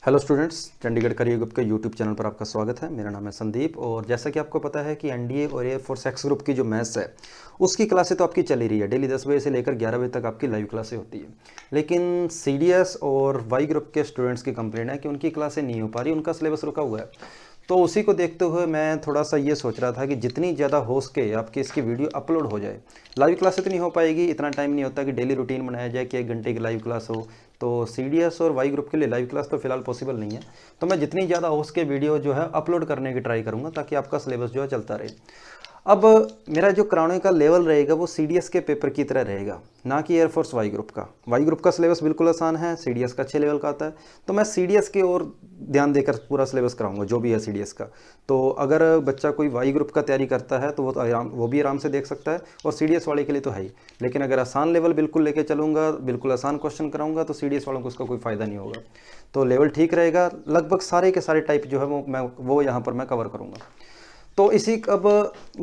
Hello students, Chandigarh career group के YouTube channel पर आपका स्वागत है। मेरा नाम है संदीप और जैसा कि आपको पता है कि एनडीए और एयरफोर्स एक्स ग्रुप की जो मैथ्स है उसकी क्लासें तो आपकी चली रही है। डेली 10 बजे से लेकर 11 बजे तक आपकी लाइव क्लासें होती है। लेकिन सीडीएस और वाई ग्रुप के स्टूडेंट्स की कंप्लेंट है कि उनकी क्लासें नहीं हो पा रही, उनका सिलेबस रुका हुआ है। तो उसी को देखते हुए मैं थोड़ा सा ये सोच रहा था कि जितनी ज़्यादा हो सके आपकी इसकी वीडियो अपलोड हो जाए। लाइव क्लासें तो नहीं हो पाएगी, इतना टाइम नहीं होता कि डेली रूटीन बनाया जाए कि 1 घंटे की लाइव क्लास हो। तो सीडीएस और वाई ग्रुप के लिए लाइव क्लास तो फिलहाल पॉसिबल नहीं है। तो मैं जितनी ज़्यादा हो सके वीडियो जो है अपलोड करने की ट्राई करूँगा ताकि आपका सिलेबस जो है चलता रहे। अब मेरा जो कराने का लेवल रहेगा वो सीडीएस के पेपर की तरह रहेगा, ना कि एयरफोर्स वाई ग्रुप का। वाई ग्रुप का सिलेबस बिल्कुल आसान है, सीडीएस का 6 लेवल का आता है। तो मैं सीडीएस की ओर ध्यान देकर पूरा सिलेबस कराऊंगा जो भी है सीडीएस का। तो अगर बच्चा कोई वाई ग्रुप का तैयारी करता है तो वो भी आराम से देख सकता है, और सीडीएस वाले के लिए तो है ही। लेकिन अगर आसान लेवल बिल्कुल लेके चलूँगा, बिल्कुल आसान क्वेश्चन कराऊंगा, तो सीडीएस वालों को उसका कोई फ़ायदा नहीं होगा। तो लेवल ठीक रहेगा, लगभग सारे के सारे टाइप जो है वो यहाँ पर मैं कवर करूँगा। तो इसी अब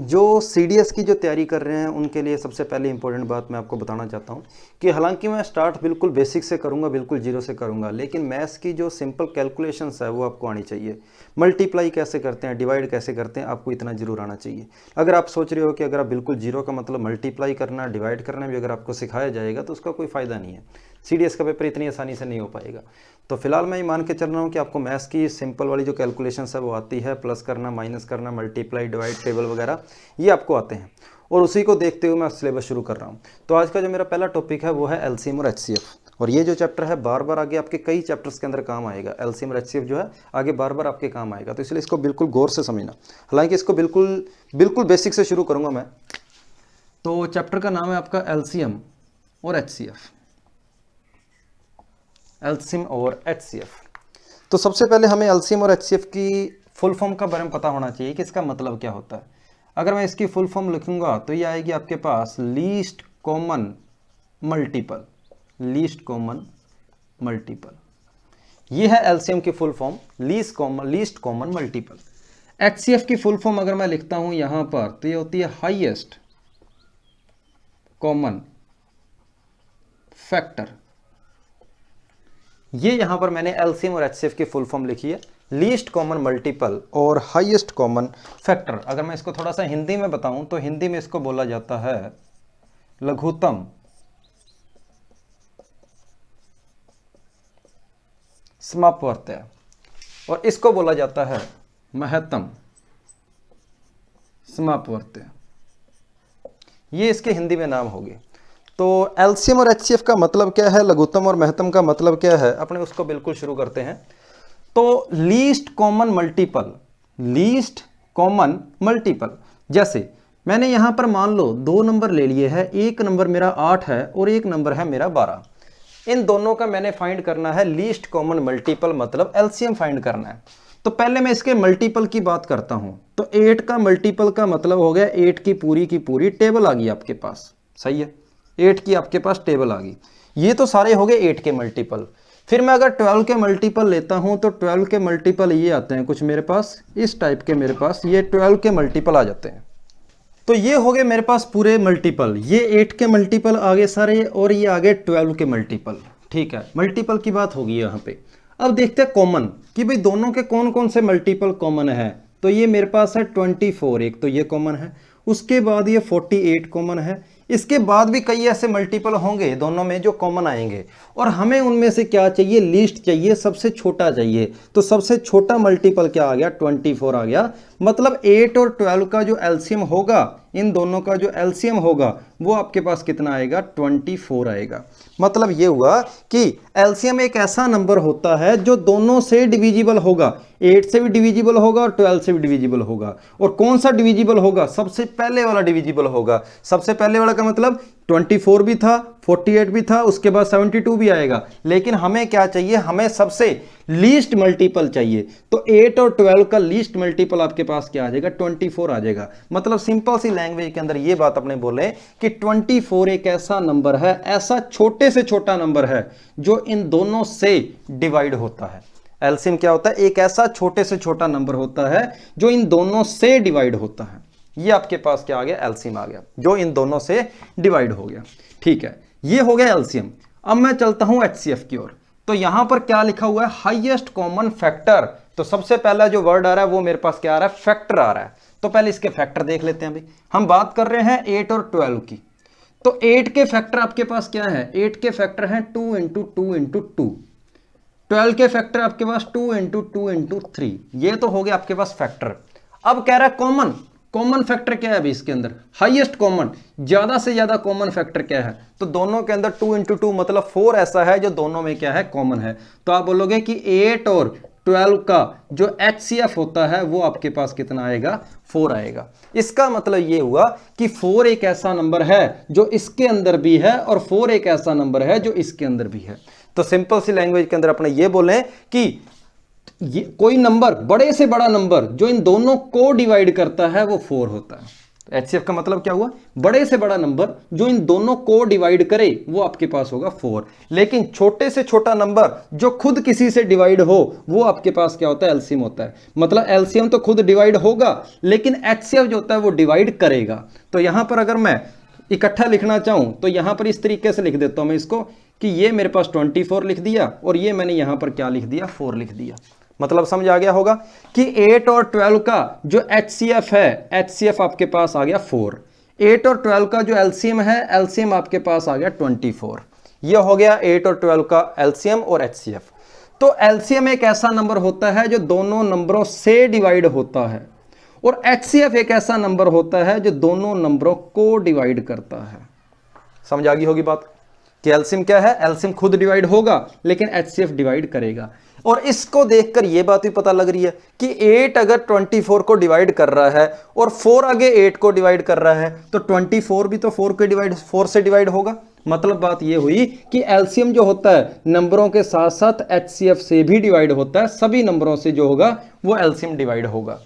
जो सीडीएस की जो तैयारी कर रहे हैं उनके लिए सबसे पहले इंपॉर्टेंट बात मैं आपको बताना चाहता हूं कि हालांकि मैं स्टार्ट बिल्कुल बेसिक से करूंगा, बिल्कुल जीरो से करूंगा, लेकिन मैथ्स की जो सिंपल कैलकुलेशंस है वो आपको आनी चाहिए। मल्टीप्लाई कैसे करते हैं, डिवाइड कैसे करते हैं, आपको इतना जरूर आना चाहिए। अगर आप सोच रहे हो कि अगर आप बिल्कुल जीरो का मतलब मल्टीप्लाई करना, डिवाइड करना भी अगर आपको सिखाया जाएगा तो उसका कोई फ़ायदा नहीं है। सीडीएस का पेपर इतनी आसानी से नहीं हो पाएगा। तो फिलहाल मैं ये मान के चल रहा हूँ कि आपको मैथ्स की सिंपल वाली जो कैलकुलेशंस है वो आती है, प्लस करना, माइनस करना, मल्टीप्लाई, डिवाइड, टेबल वगैरह ये आपको आते हैं, और उसी को देखते हुए मैं सिलेबस शुरू कर रहा हूँ। तो आज का जो मेरा पहला टॉपिक है वो है एलसीएम और एचसीएफ। और ये जो चैप्टर है बार बार आगे आपके कई चैप्टर्स के अंदर काम आएगा। एलसीएम और एचसीएफ जो है आगे बार बार आपके काम आएगा, तो इसलिए इसको बिल्कुल गौर से समझना। हालांकि इसको बिल्कुल बेसिक से शुरू करूँगा मैं। तो चैप्टर का नाम है आपका एलसीएम और एचसीएफ। एलसीएम और एचसीएफ। तो सबसे पहले हमें एलसीएम और एचसीएफ की फुल फॉर्म का बारे में पता होना चाहिए कि इसका मतलब क्या होता है। अगर मैं इसकी फुल फॉर्म लिखूंगा तो ये आएगी आपके पास least common multiple. Least common multiple, ये है एलसीएम की full form, least common multiple. HCF की फुल फॉर्म अगर मैं लिखता हूं यहां पर तो ये होती है हाईएस्ट कॉमन फैक्टर। ये यहां पर मैंने एलसीएम और एचसीएफ की फुल फॉर्म लिखी है, लीस्ट कॉमन मल्टीपल और हाईएस्ट कॉमन फैक्टर। अगर मैं इसको थोड़ा सा हिंदी में बताऊं तो हिंदी में इसको बोला जाता है लघुत्तम समापवर्त्य, और इसको बोला जाता है महत्तम समापवर्त्य। ये इसके हिंदी में नाम होंगे। तो एलसीएम और एचसीएफ का मतलब क्या है, लघुत्तम और महत्तम का मतलब क्या है, अपने उसको बिल्कुल शुरू करते हैं। तो least common multiple, least common multiple, जैसे मैंने यहां पर मान लो 2 नंबर ले लिए हैं, एक नंबर मेरा 8 है और एक नंबर है मेरा 12। इन दोनों का मैंने फाइंड करना है लीस्ट कॉमन मल्टीपल, मतलब एलसीएम फाइंड करना है। तो पहले मैं इसके मल्टीपल की बात करता हूं। तो 8 का मल्टीपल का मतलब हो गया 8 की पूरी टेबल आ गई आपके पास, सही है। 8 की आपके पास टेबल आ गई। ये तो सारे हो गए 8 के मल्टीपल। फिर मैं अगर 12 के मल्टीपल लेता हूं तो 12 के मल्टीपल ये आते हैं कुछ मेरे पास इस टाइप के, मेरे पास ये 12 के मल्टीपल आ जाते हैं। तो ये हो गए मेरे पास पूरे मल्टीपल, ये 8 के मल्टीपल आ गए सारे और ये आ गए 12 के मल्टीपल। ठीक है, मल्टीपल की बात होगी यहाँ पे। अब देखते हैं कॉमन कि भाई दोनों के कौन कौन से मल्टीपल कॉमन है। तो ये मेरे पास है 24, एक तो ये कॉमन है, उसके बाद ये 48 कॉमन है, इसके बाद भी कई ऐसे मल्टीपल होंगे दोनों में जो कॉमन आएंगे, और हमें उनमें से क्या चाहिए, लीस्ट चाहिए, सबसे छोटा चाहिए। तो सबसे छोटा मल्टीपल क्या आ गया, 24 आ गया। मतलब 8 और 12 का जो एलसीएम होगा, इन दोनों का जो एलसीएम होगा वो आपके पास कितना आएगा, 24 आएगा। मतलब ये हुआ कि एलसीएम एक ऐसा नंबर होता है जो दोनों से डिविजिबल होगा, 8 से भी डिविजिबल होगा और 12 से भी डिविजिबल होगा। और कौन सा डिविजिबल होगा, सबसे पहले वाला डिविजिबल होगा। सबसे पहले वाला का मतलब 24 भी था, 48 भी था, उसके बाद 72 भी आएगा। लेकिन हमें क्या चाहिए, हमें सबसे लीस्ट मल्टीपल चाहिए। तो 8 और 12 का लीस्ट मल्टीपल आपके पास क्या आ जाएगा, 24 आ जाएगा। मतलब सिंपल सी लैंग्वेज के अंदर ये बात अपने बोले कि 24 एक ऐसा नंबर है, ऐसा छोटे से छोटा नंबर है जो इन दोनों से डिवाइड होता है। एलसीएम क्या होता है, एक ऐसा छोटे से छोटा नंबर होता है जो इन दोनों से डिवाइड होता है। ये आपके पास क्या आ गया, एलसीएम आ गया, जो इन दोनों से डिवाइड हो गया। ठीक है, ये हो गया एलसीएम। अब मैं चलता हूं एचसीएफ की ओर। तो यहां पर क्या लिखा हुआ है, हाईएस्ट कॉमन फैक्टर। तो सबसे पहला जो वर्ड आ रहा है वो मेरे पास क्या आ रहा है, फैक्टर आ रहा है। तो पहले इसके फैक्टर देख लेते हैं। भाई हम बात कर रहे हैं 8 और 12 की, तो 8 के फैक्टर आपके पास क्या है, 8 के फैक्टर हैं 2 इंटू 2 इंटू 2, 12 के फैक्टर आपके पास 2 इंटू 2 इंटू 3। ये तो हो गया आपके पास फैक्टर। अब कह रहा है कॉमन, कॉमन फैक्टर क्या है अभी इसके अंदर, हाईएस्ट कॉमन, ज्यादा से ज्यादा कॉमन फैक्टर क्या है। तो दोनों के अंदर 2 इंटू 2 मतलब 4 ऐसा है जो दोनों में क्या है, कॉमन है। तो आप बोलोगे कि 8 और 12 का जो HCF होता है वो आपके पास कितना आएगा, 4 आएगा। इसका मतलब ये हुआ कि 4 एक ऐसा नंबर है जो इसके अंदर भी है और 4 एक ऐसा नंबर है जो इसके अंदर भी है। तो सिंपल सी लैंग्वेज के अंदर अपने ये बोले कि ये कोई नंबर, बड़े से बड़ा नंबर जो इन दोनों को डिवाइड करता है वो 4 होता है। HCF का मतलब क्या हुआ, बड़े से बड़ा नंबर जो इन दोनों को डिवाइड करे वो आपके पास होगा 4। लेकिन छोटे से छोटा नंबर जो खुद किसी से डिवाइड हो वो आपके पास क्या होता है, एलसीएम होता है। मतलब एलसीएम तो खुद डिवाइड होगा लेकिन HCF जो होता है वो डिवाइड करेगा। तो यहां पर अगर मैं इकट्ठा लिखना चाहूं तो यहां पर इस तरीके से लिख देता हूं मैं इसको कि ये मेरे पास 24 लिख दिया और ये मैंने यहां पर क्या लिख दिया, 4 लिख दिया। मतलब समझ आ गया होगा कि 8 और 12 का जो HCF है, HCF आपके पास आ गया 4। 8 और 12 का जो LCM है, LCM आपके पास आ गया 24। ये हो गया 8 और 12 का LCM और HCF। तो LCM एक ऐसा नंबर होता है जो दोनों नंबरों से डिवाइड होता है और HCF एक ऐसा नंबर होता है जो दोनों नंबरों को डिवाइड करता है। समझ आ गई होगी बात कि LCM क्या है, LCM खुद डिवाइड होगा लेकिन HCF डिवाइड करेगा। और इसको देखकर यह बात भी पता लग रही है कि 8 अगर 24 को डिवाइड कर रहा है और 4 आगे 8 को डिवाइड कर रहा है तो 24 भी तो 4 से डिवाइड होगा। मतलब बात यह हुई कि एलसीएम जो होता है नंबरों के साथ साथ HCF से भी डिवाइड होता है। सभी नंबरों से जो होगा वो एलसीएम डिवाइड होगा।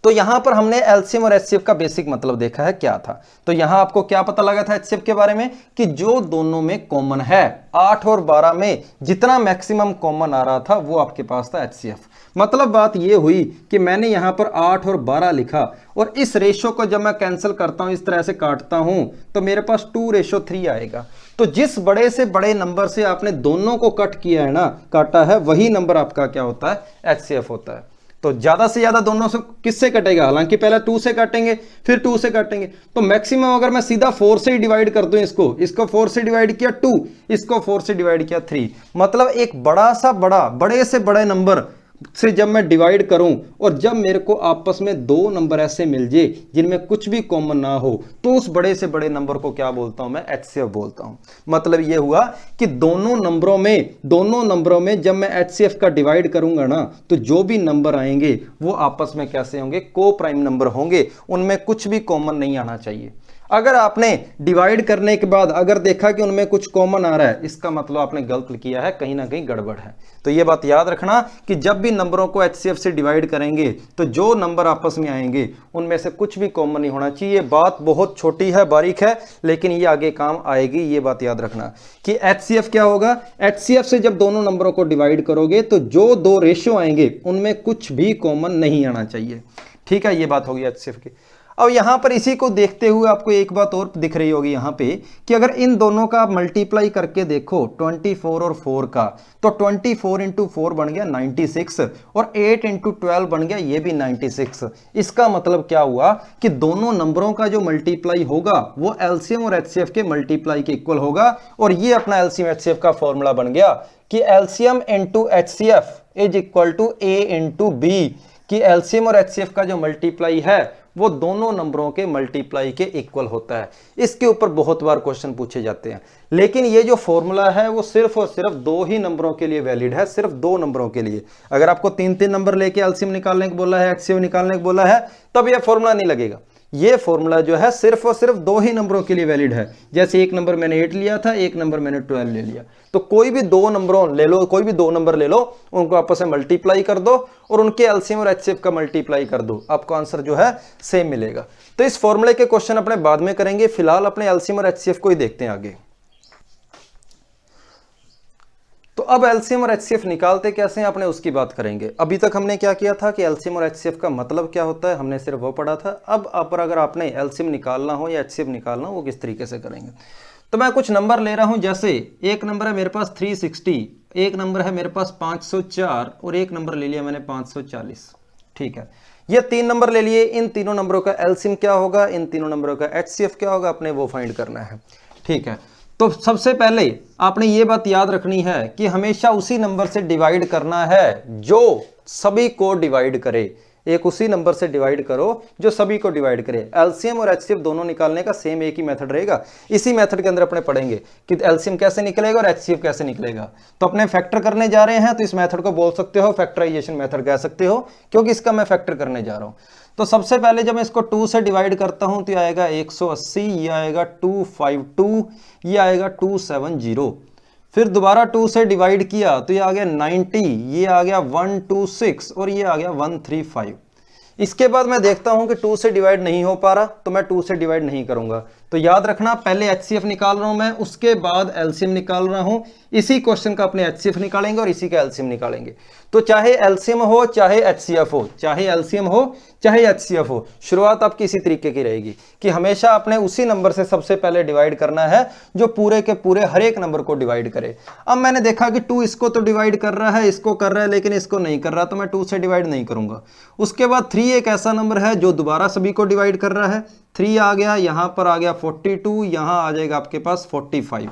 तो यहां पर हमने एलसीएम और HCF का बेसिक मतलब देखा है क्या था। तो यहां आपको क्या पता लगा था HCF के बारे में कि जो दोनों में कॉमन है, 8 और 12 में जितना मैक्सिमम कॉमन आ रहा था वो आपके पास था HCF। मतलब बात ये हुई कि मैंने यहां पर 8 और 12 लिखा और इस रेशो को जब मैं कैंसिल करता हूं, इस तरह से काटता हूं तो मेरे पास 2:3 आएगा। तो जिस बड़े से बड़े नंबर से आपने दोनों को कट किया है ना, काटा है, वही नंबर आपका क्या होता है, HCF होता है। तो ज्यादा से ज्यादा दोनों से किससे कटेगा, हालांकि पहले 2 से काटेंगे फिर 2 से काटेंगे। तो मैक्सिमम अगर मैं सीधा 4 से ही डिवाइड कर दूं, इसको 4 से डिवाइड किया 2, इसको 4 से डिवाइड किया 3। मतलब एक बड़े से बड़े नंबर से जब मैं डिवाइड करूं और जब मेरे को आपस में दो नंबर ऐसे मिल जाए जिनमें कुछ भी कॉमन ना हो तो उस बड़े से बड़े नंबर को क्या बोलता हूं मैं, HCF बोलता हूं। मतलब यह हुआ कि दोनों नंबरों में जब मैं HCF का डिवाइड करूंगा ना तो जो भी नंबर आएंगे वो आपस में कैसे होंगे, को प्राइम नंबर होंगे, उनमें कुछ भी कॉमन नहीं आना चाहिए। अगर आपने डिवाइड करने के बाद अगर देखा कि उनमें कुछ कॉमन आ रहा है, इसका मतलब आपने गलत किया है, कहीं ना कहीं गड़बड़ है। तो यह बात याद रखना कि जब भी नंबरों को HCF से डिवाइड करेंगे तो जो नंबर आपस में आएंगे उनमें से कुछ भी कॉमन नहीं होना चाहिए। बात बहुत छोटी है, बारीक है, लेकिन ये आगे काम आएगी। ये बात याद रखना कि HCF क्या होगा, HCF से जब दोनों नंबरों को डिवाइड करोगे तो जो दो रेशियो आएंगे उनमें कुछ भी कॉमन नहीं आना चाहिए। ठीक है, ये बात होगी HCF की। अब यहां पर इसी को देखते हुए आपको एक बात और दिख रही होगी यहां पे कि अगर इन दोनों का आप मल्टीप्लाई करके देखो 24 और 4 का, तो 24 इंटू 4 बन गया 96 और 8 इंटू 12 बन गया ये भी 96। इसका मतलब क्या हुआ कि दोनों नंबरों का जो मल्टीप्लाई होगा वो एलसीएम और HCF के मल्टीप्लाई के इक्वल होगा। और ये अपना एलसीएम HCF का फॉर्मूला बन गया कि LCM into HCF is equal to A into B, कि एलसीएम और HCF का जो मल्टीप्लाई है वो दोनों नंबरों के मल्टीप्लाई के इक्वल होता है। इसके ऊपर बहुत बार क्वेश्चन पूछे जाते हैं, लेकिन ये जो फॉर्मूला है वो सिर्फ और सिर्फ दो ही नंबरों के लिए वैलिड है, सिर्फ दो नंबरों के लिए। अगर आपको 3-3 नंबर लेके एलसीएम निकालने को बोला है, HCF निकालने को बोला है, तब यह फॉर्मूला नहीं लगेगा। ये फॉर्मूला जो है सिर्फ और सिर्फ दो ही नंबरों के लिए वैलिड है। जैसे एक नंबर मैंने 8 लिया था, एक नंबर मैंने 12 ले लिया, तो कोई भी दो नंबरों ले लो, कोई भी दो नंबर ले लो, उनको आपस में मल्टीप्लाई कर दो और उनके एलसीएम और HCF का मल्टीप्लाई कर दो, आपको आंसर जो है सेम मिलेगा। तो इस फॉर्मूले के क्वेश्चन अपने बाद में करेंगे, फिलहाल अपने एलसीएम और HCF को ही देखते हैं आगे। तो अब एलसीएम और HCF निकालते कैसे हैं अपने उसकी बात करेंगे। अभी तक हमने क्या किया था कि एलसीएम और HCF का मतलब क्या होता है, हमने सिर्फ वो पढ़ा था। अब अगर आपने एलसीएम निकालना हो या HCF निकालना हो वो किस तरीके से करेंगे। तो मैं कुछ नंबर ले रहा हूं, जैसे एक नंबर है मेरे पास 360, एक नंबर है मेरे पास 504 और एक नंबर ले लिया मैंने 540। ठीक है, ये 3 नंबर ले लिए, इन तीनों नंबरों का एलसीएम क्या होगा, इन तीनों नंबरों का एचसीएफ क्या होगा, अपने वो फाइंड करना है। ठीक है, तो सबसे पहले आपने ये बात याद रखनी है कि हमेशा उसी नंबर से डिवाइड करना है जो सभी को डिवाइड करे। एक उसी नंबर से डिवाइड करो जो सभी को डिवाइड करे। एलसीएम और एचसीएफ दोनों निकालने का सेम एक ही मेथड रहेगा। इसी मेथड के अंदर अपने पढ़ेंगे कि एलसीएम कैसे निकलेगा और एचसीएफ कैसे निकलेगा। तो अपने फैक्टर करने जा रहे हैं तो इस मेथड को बोल सकते हो फैक्टराइजेशन मेथड कह सकते हो, क्योंकि इसका मैं फैक्टर करने जा रहा हूं। तो सबसे पहले जब मैं इसको 2 से डिवाइड करता हूं तो ये आएगा 180, ये आएगा 252, ये आएगा 270। फिर दोबारा 2 से डिवाइड किया तो ये आ गया 90, ये आ गया 126 और ये आ गया 135। इसके बाद मैं देखता हूं कि 2 से डिवाइड नहीं हो पा रहा तो मैं 2 से डिवाइड नहीं करूंगा। तो याद रखना, पहले एचसीएफ निकाल रहा हूं मैं, उसके बाद एलसीएम निकाल रहा हूं। इसी क्वेश्चन का अपने एचसीएफ निकालेंगे और इसी का एलसीएम निकालेंगे। तो चाहे एलसीएम हो चाहे एचसीएफ हो, चाहे एलसीएम हो चाहे एचसीएफ हो, शुरुआत आपकी इसी तरीके की रहेगी कि हमेशा आपने उसी नंबर से सबसे पहले डिवाइड करना है जो पूरे के पूरे हर एक नंबर को डिवाइड करे। अब मैंने देखा कि 2 इसको तो डिवाइड कर रहा है, इसको कर रहा है, लेकिन इसको नहीं कर रहा, तो मैं 2 से डिवाइड नहीं करूंगा। उसके बाद 3 एक ऐसा नंबर है जो दोबारा सभी को डिवाइड कर रहा है। 3 आ गया, यहां पर आ गया 42, यहां आ जाएगा आपके पास 45।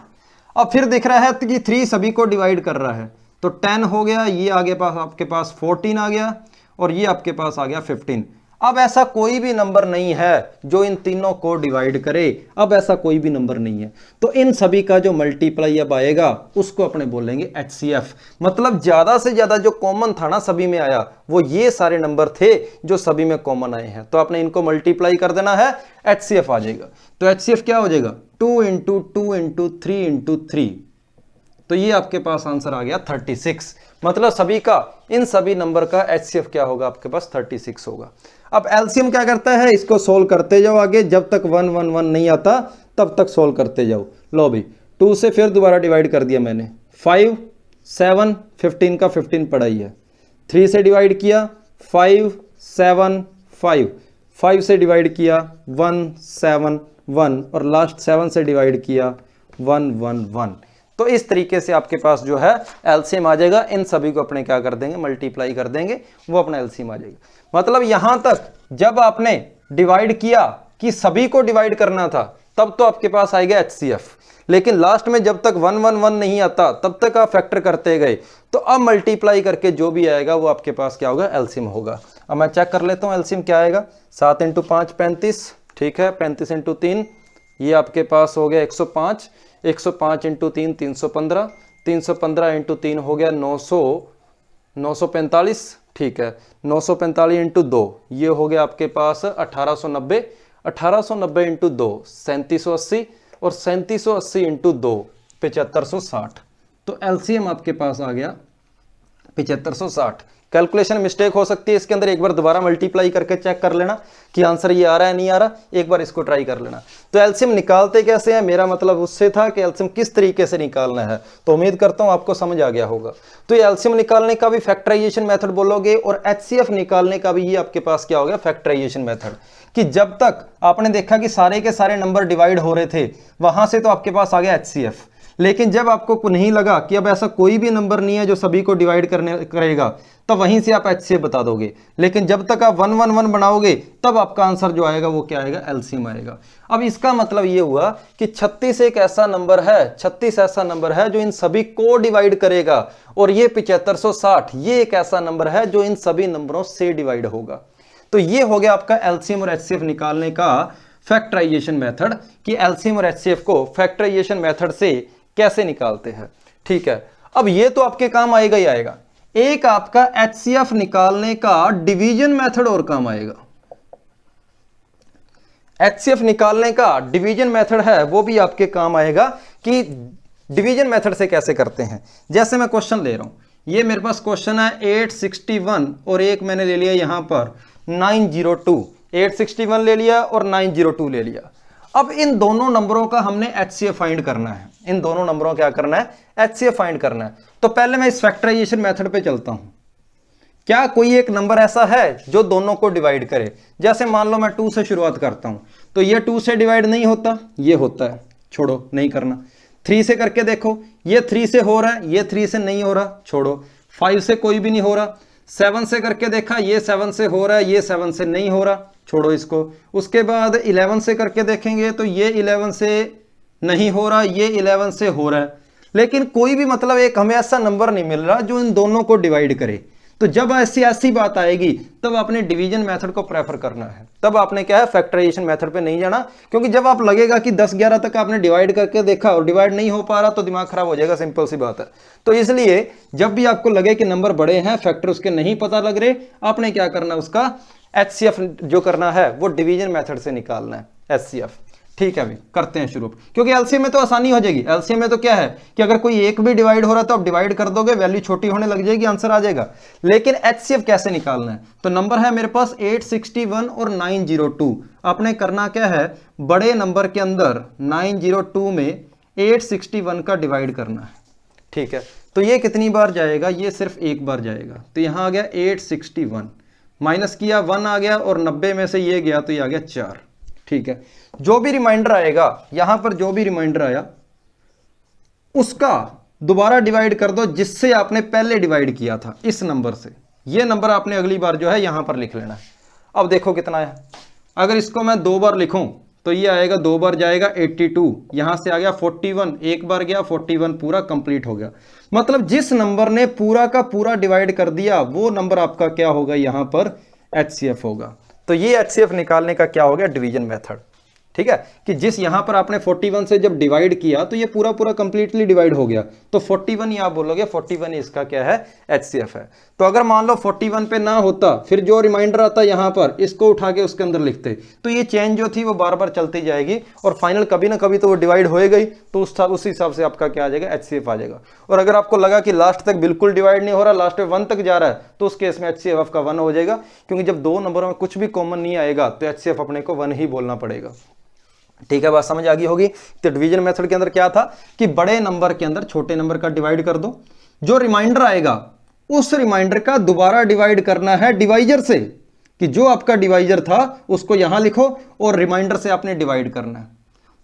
अब फिर दिख रहा है कि 3 सभी को डिवाइड कर रहा है, तो 10 हो गया, ये आगे पास आपके पास 14 आ गया और ये आपके पास आ गया 15। अब ऐसा कोई भी नंबर नहीं है जो इन तीनों को डिवाइड करे, अब ऐसा कोई भी नंबर नहीं है। तो इन सभी का जो मल्टीप्लाई अब आएगा उसको अपने बोलेंगे एचसीएफ। मतलब ज्यादा से ज्यादा जो कॉमन था ना सभी में आया, वो ये सारे नंबर थे जो सभी में कॉमन आए हैं। तो आपने इनको मल्टीप्लाई कर देना है, एचसीएफ आ जाएगा। तो एचसीएफ क्या हो जाएगा, 2 × 2 × 3 × 3। तो ये आपके पास आंसर आ गया 36। मतलब सभी का, इन सभी नंबर का एचसीएफ क्या होगा, आपके पास 36 होगा। अब एलसीएम क्या करता है, इसको सोल्व करते जाओ आगे, जब तक 1 1 1 नहीं आता तब तक सोल्व करते जाओ। लो भी 2 से फिर दोबारा डिवाइड कर दिया मैंने, 5 7 15 का 15 पड़ा ही है। 3 से डिवाइड किया 5 7 5, 5 से डिवाइड किया 1 7 1 और लास्ट 7 से डिवाइड किया 1 1 1। तो इस तरीके से आपके पास जो है एलसीएम आ जाएगा। इन सभी को अपने क्या कर देंगे, मल्टीप्लाई कर देंगे, वो अपना एलसीएम आ जाएगा। मतलब यहां तक जब आपने डिवाइड किया कि सभी को डिवाइड करना था तब तो आपके पास आएगा एचसीएफ, लेकिन लास्ट में जब तक 1 1 1 नहीं आता तब तक आप फैक्टर करते गए। तो अब मल्टीप्लाई करके जो भी आएगा वो आपके पास क्या होगा, एलसीएम होगा। अब मैं चेक कर लेता हूं एलसीएम क्या आएगा। 7 × 5 35, ठीक है, 35 × 3 ये आपके पास हो गया 105, 105 × 3 315, 315 × 3 हो गया 945, ठीक है, 945 × 2 ये हो गया आपके पास 1890, 1890 × 2 3780 और 3780 × 2 7560। तो एलसीएम आपके पास आ गया 7560। कैलकुलेशन मिस्टेक हो सकती है इसके अंदर, एक बार दोबारा मल्टीप्लाई करके चेक कर लेना कि आंसर ये आ रहा है नहीं आ रहा, एक बार इसको ट्राई कर लेना। तो एलसीएम निकालते कैसे हैं, मेरा मतलब उससे था कि एलसीएम किस तरीके से निकालना है। तो उम्मीद करता हूं आपको समझ आ गया होगा। तो ये एलसीएम निकालने का भी फैक्टराइजेशन मेथड बोलोगे और एचसीएफ निकालने का भी ये आपके पास क्या हो गया, फैक्टराइजेशन मेथड। कि जब तक आपने देखा कि सारे के सारे नंबर डिवाइड हो रहे थे वहां से तो आपके पास आ गया एचसीएफ, लेकिन जब आपको नहीं लगा कि अब ऐसा कोई भी नंबर नहीं है जो सभी को डिवाइड करेगा तो वहीं से आप एचसीएफ बता दोगे। लेकिन जब तक आप 1 1 1 बनाओगे तब आपका आंसर जो आएगा वो क्या आएगा, एलसीएम आएगा। अब इसका मतलब ये हुआ कि 36 एक ऐसा नंबर है, 36 ऐसा नंबर है जो इन सभी को डिवाइड करेगा, और ये 7560 ये एक ऐसा नंबर है जो इन सभी नंबरों से डिवाइड होगा। तो ये हो गया आपका एलसीएम और एचसीएफ निकालने का फैक्टराइजेशन मेथड, कि एलसीएम और एचसीएफ को फैक्टराइजेशन मेथड से कैसे निकालते हैं। ठीक है, अब ये तो आपके काम आएगा ही आएगा। एक आपका एचसीएफ निकालने का डिवीजन मेथड और काम आएगा। एचसीएफ निकालने का डिवीजन मेथड है वो भी आपके काम आएगा कि डिवीजन मेथड से कैसे करते हैं। जैसे मैं क्वेश्चन ले रहा हूं, ये मेरे पास क्वेश्चन है 861 और एक मैंने ले लिया यहां पर 902, 861 ले लिया और 902 ले लिया। अब इन दोनों नंबरों का हमने एचसीएफ फाइंड करना है, इन दोनों नंबरों क्या करना है, एचसीएफ फाइंड करना है। तो पहले मैं इस फैक्टराइजेशन मेथड पे चलता हूं। क्या कोई एक नंबर ऐसा है जो दोनों को डिवाइड करे। जैसे मान लो मैं 2 से शुरुआत करता हूं, तो ये 2 से डिवाइड नहीं होता, ये होता है, छोड़ो नहीं करना। 3 से करके देखो, ये 3 से हो रहा है, ये 3 से नहीं हो रहा, छोड़ो। 5 से कोई भी नहीं हो रहा। 7 से करके देखा, ये 7 से हो रहा है, ये 7 से नहीं हो रहा, छोड़ो इसको। उसके बाद 11 से करके देखेंगे तो ये 11 से नहीं हो रहा, ये 11 से हो रहा है, लेकिन कोई भी मतलब एक हमें ऐसा नंबर नहीं मिल रहा जो इन दोनों को डिवाइड करे। तो जब ऐसी बात आएगी तब आपने डिवीजन मेथड को प्रेफर करना है, तब आपने क्या है फैक्टराइजेशन मेथड पे नहीं जाना, क्योंकि जब आप लगेगा कि 10-11 तक आपने डिवाइड करके देखा और डिवाइड नहीं हो पा रहा तो दिमाग खराब हो जाएगा, सिंपल सी बात है। तो इसलिए जब भी आपको लगे कि नंबर बड़े हैं, फैक्टर उसके नहीं पता लग रहे, आपने क्या करना, उसका HCF जो करना है वो डिवीजन मेथड से निकालना है, HCF। ठीक है, अभी करते हैं शुरू, क्योंकि एलसीएम में तो आसानी हो जाएगी। एलसीएम में तो क्या है कि अगर कोई एक भी डिवाइड हो रहा है तो आप डिवाइड कर दोगे, वैल्यू छोटी होने लग जाएगी, आंसर आ जाएगा। लेकिन एचसीएफ कैसे निकालना है, तो नंबर है मेरे पास 861 और 902। आपने करना क्या है, बड़े नंबर के अंदर 902 में 861 का डिवाइड करना है। ठीक है, तो ये कितनी बार जाएगा, ये सिर्फ एक बार जाएगा, तो यहां आ गया 861, माइनस किया 1 आ गया, और 90 में से ये गया तो ये आ गया 4। ठीक है, जो भी रिमाइंडर आएगा यहां पर, जो भी रिमाइंडर आया उसका दोबारा डिवाइड कर दो जिससे आपने पहले डिवाइड किया था, इस नंबर से। ये नंबर आपने अगली बार जो है यहां पर लिख लेना है। अब देखो कितना है, अगर इसको मैं 2 बार लिखूं तो ये आएगा, 2 बार जाएगा 82, यहां से आ गया 41, एक बार गया 41, पूरा कंप्लीट हो गया। मतलब जिस नंबर ने पूरा का पूरा डिवाइड कर दिया वो नंबर आपका क्या होगा, यहां पर एचसीएफ होगा। तो ये एचसीएफ निकालने का क्या हो गया, डिवीजन मेथड। ठीक है, कि जिस यहां पर आपने 41 से जब डिवाइड किया तो ये पूरा पूरा कंप्लीटली डिवाइड हो गया, तो 41 ही आप बोलोगे, 41 इसका क्या है, एचसीएफ है। तो अगर मान लो 41 पे ना होता, फिर जो रिमाइंडर आता यहां पर, इसको उठा के उसके अंदर लिखते, तो ये चेंज जो थी वो बार बार चलती जाएगी, और फाइनल कभी ना कभी तो वो डिवाइड होएगा ही, तो उस हिसाब से आपका क्या आ जाएगा, एचसीएफ आ जाएगा। और अगर आपको लगा कि लास्ट तक बिल्कुल डिवाइड नहीं हो रहा, लास्ट में 1 तक जा रहा है, तो उस केस में एचसीएफ का 1 हो जाएगा, क्योंकि जब 2 नंबरों में कुछ भी कॉमन नहीं आएगा तो एचसीएफ अपने को 1 ही बोलना पड़ेगा। ठीक है, बात समझ आ गई होगी। तो डिवीजन मेथड के अंदर क्या था कि बड़े नंबर के अंदर छोटे नंबर का डिवाइड कर दो, जो रिमाइंडर आएगा उस रिमाइंडर का दोबारा डिवाइड करना है डिवाइजर से, कि जो आपका डिवाइजर था उसको यहां लिखो और रिमाइंडर से आपने डिवाइड करना है।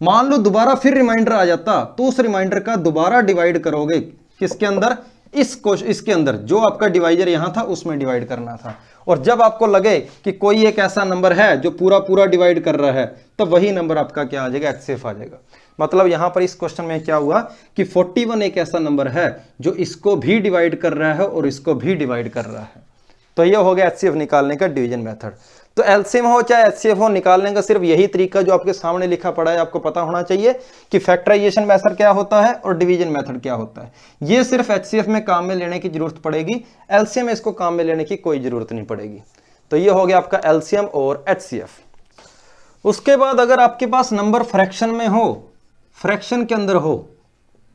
मान लो दोबारा फिर रिमाइंडर आ जाता तो उस रिमाइंडर का दोबारा डिवाइड करोगे किसके अंदर, इसके अंदर जो आपका डिवाइजर यहां था उसमें डिवाइड करना था। और जब आपको लगे कि कोई एक ऐसा नंबर है जो पूरा पूरा डिवाइड कर रहा है, तो वही नंबर आपका क्या आ जाएगा, एचसीएफ आ जाएगा। मतलब यहां पर इस क्वेश्चन में क्या हुआ कि 41 एक ऐसा नंबर है जो इसको भी डिवाइड कर रहा है और इसको भी डिवाइड कर रहा है। तो यह हो गया एचसीएफ निकालने का डिवीजन मेथड। तो एलसीएम हो चाहे एचसीएफ हो, निकालने का सिर्फ यही तरीका जो आपके सामने लिखा पड़ा है आपको पता होना चाहिए कि फैक्टराइजेशन मेथड क्या होता है और डिवीजन मेथड क्या होता है। ये सिर्फ एचसीएफ में काम में लेने की जरूरत पड़ेगी, एलसीएम में इसको काम में लेने की कोई जरूरत नहीं पड़ेगी। तो ये हो गया आपका एलसीएम और एचसीएफ। उसके बाद अगर आपके पास नंबर फ्रैक्शन में हो, फ्रैक्शन के अंदर हो,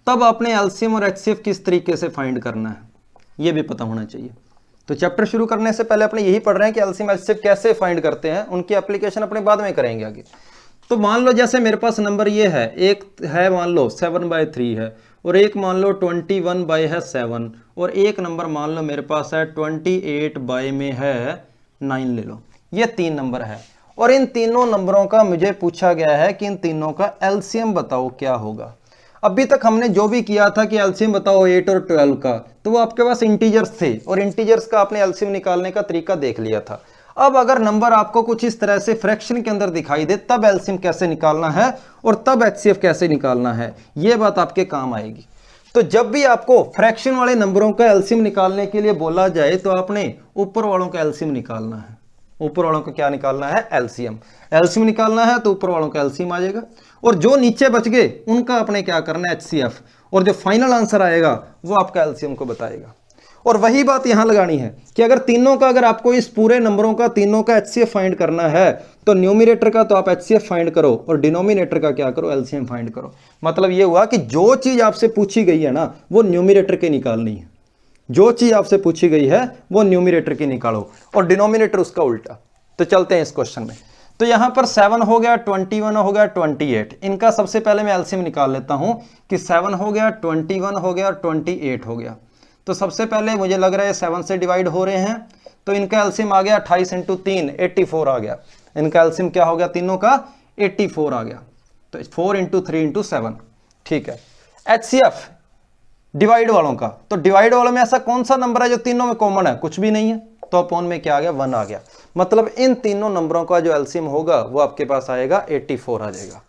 तब आपने एलसीएम और एचसीएफ किस तरीके से फाइंड करना है ये भी पता होना चाहिए। तो चैप्टर शुरू करने से पहले अपने यही पढ़ रहे हैं कि एलसीएम एचसीएफ कैसे फाइंड करते हैं, उनकी एप्लीकेशन अपने बाद में करेंगे आगे। तो मान लो जैसे मेरे पास नंबर ये है, एक है मान लो 7/3 है, और एक मान लो 21/7, और एक नंबर मान लो मेरे पास है 28/9 ले लो। ये 3 नंबर है, और इन तीनों नंबरों का मुझे पूछा गया है कि इन तीनों का एलसीएम बताओ क्या होगा। अभी तक हमने जो भी किया था कि एलसीएम बताओ 8 और 12 का, तो वो आपके पास इंटीजर्स थे और इंटीजर्स का आपने एलसीएम निकालने का तरीका देख लिया था। अब अगर नंबर आपको कुछ इस तरह से फ्रैक्शन के अंदर दिखाई दे, तब एलसीएम कैसे निकालना है और तब एचसीएफ कैसे निकालना है, ये बात आपके काम आएगी। तो जब भी आपको फ्रैक्शन वाले नंबरों का एलसीएम निकालने के लिए बोला जाए तो आपने ऊपर वालों का एलसीएम निकालना है। ऊपर वालों का क्या निकालना है, एलसीएम। एलसीएम निकालना है तो ऊपर वालों का एलसीएम आ जाएगा, और जो नीचे बच गए उनका अपने क्या करना है, एचसीएफ, और जो फाइनल आंसर आएगा वो आपका एलसीएम को बताएगा। और वही बात यहां लगानी है कि अगर तीनों का, अगर आपको इस पूरे नंबरों का तीनों का एचसीएफ फाइंड करना है, तो न्यूमरेटर का तो आप एचसीएफ फाइंड करो और डिनोमिनेटर का क्या करो, एलसीएम फाइंड करो। मतलब ये हुआ कि जो चीज आपसे पूछी गई है ना वो न्यूमरेटर के निकालनी है, जो चीज आपसे पूछी गई है वो न्यूमरेटर की निकालो और डिनोमिनेटर उसका उल्टा। तो चलते हैं इस क्वेश्चन में। तो यहां पर 7 हो गया, 21 हो गया, 28, इनका सबसे पहले मैं एलसीएम निकाल लेता हूं कि 7 हो गया, 21 हो गया और 28 हो गया। तो सबसे पहले मुझे लग रहा है 7 से डिवाइड हो रहे हैं, तो इनका एलसीएम आ गया 28 × 3 84 आ गया। इनका एलसीएम क्या हो गया, तीनों का 84 आ गया। तो 4 × 3 × 7, ठीक है। HCF डिवाइड वालों का, तो डिवाइड वालों में ऐसा कौन सा नंबर है जो तीनों में कॉमन है? कुछ भी नहीं है, तो अपॉन में क्या आ गया? 1 आ गया। मतलब इन तीनों नंबरों का जो एलसीएम होगा वो आपके पास आएगा 84 आ जाएगा।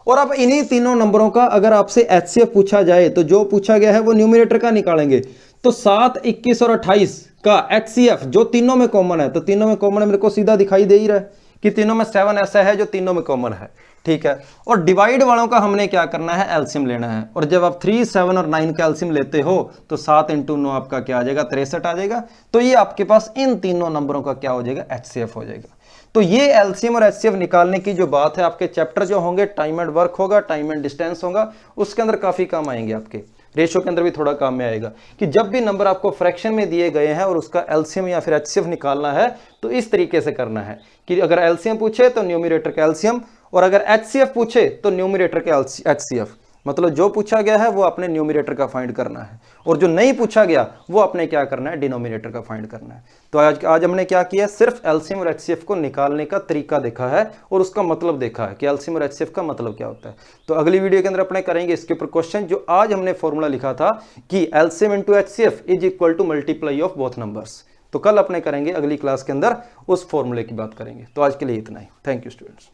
और अब इन्हीं तीनों नंबरों का अगर आपसे HCF पूछा जाए तो जो पूछा गया है वो न्यूमरेटर का निकालेंगे। तो 7, 21 और 28 का HCF जो तीनों में कॉमन है, तो तीनों में कॉमन है, मेरे को सीधा दिखाई दे ही रहा है कि तीनों में 7 ऐसा है जो तीनों में कॉमन है, ठीक है। और डिवाइड वालों का हमने क्या करना है? एलसीएम लेना है। और जब आप 3, 7 और 9 का एलसीएम लेते हो तो 7 × 9 आपका क्या आ जाएगा? 63 आ जाएगा। तो ये आपके पास इन तीनों नंबरों का क्या हो जाएगा? HCF हो जाएगा। तो ये एलसीएम और HCF निकालने की जो बात है, आपके चैप्टर जो होंगे, टाइम एंड वर्क होगा, टाइम एंड डिस्टेंस होगा, उसके अंदर काफी काम आएंगे। आपके रेशो के अंदर भी थोड़ा काम में आएगा कि जब भी नंबर आपको फ्रैक्शन में दिए गए हैं और उसका एलसीएम या फिर HCF निकालना है तो इस तरीके से करना है कि अगर एलसीएम पूछे तो न्यूमरेटर का एलसीएम, और अगर HCF पूछे तो न्यूमरेटर का HCF। मतलब जो पूछा गया है वो अपने न्यूमरेटर का फाइंड करना है, और जो नहीं पूछा गया वो अपने क्या करना है? डिनोमिनेटर का फाइंड करना है। तो आज हमने क्या किया? सिर्फ एलसीएम और HCF को निकालने का तरीका देखा है और उसका मतलब देखा है कि एलसीएम और HCF का मतलब क्या होता है। तो अगली वीडियो के अंदर अपने करेंगे इसके ऊपर क्वेश्चन। जो आज हमने फॉर्मूला लिखा था कि LCM into HCF is equal to multiply of both numbers, तो कल अपने करेंगे अगली क्लास के अंदर उस फॉर्मूले की बात करेंगे। तो आज के लिए इतना ही। Thank you students.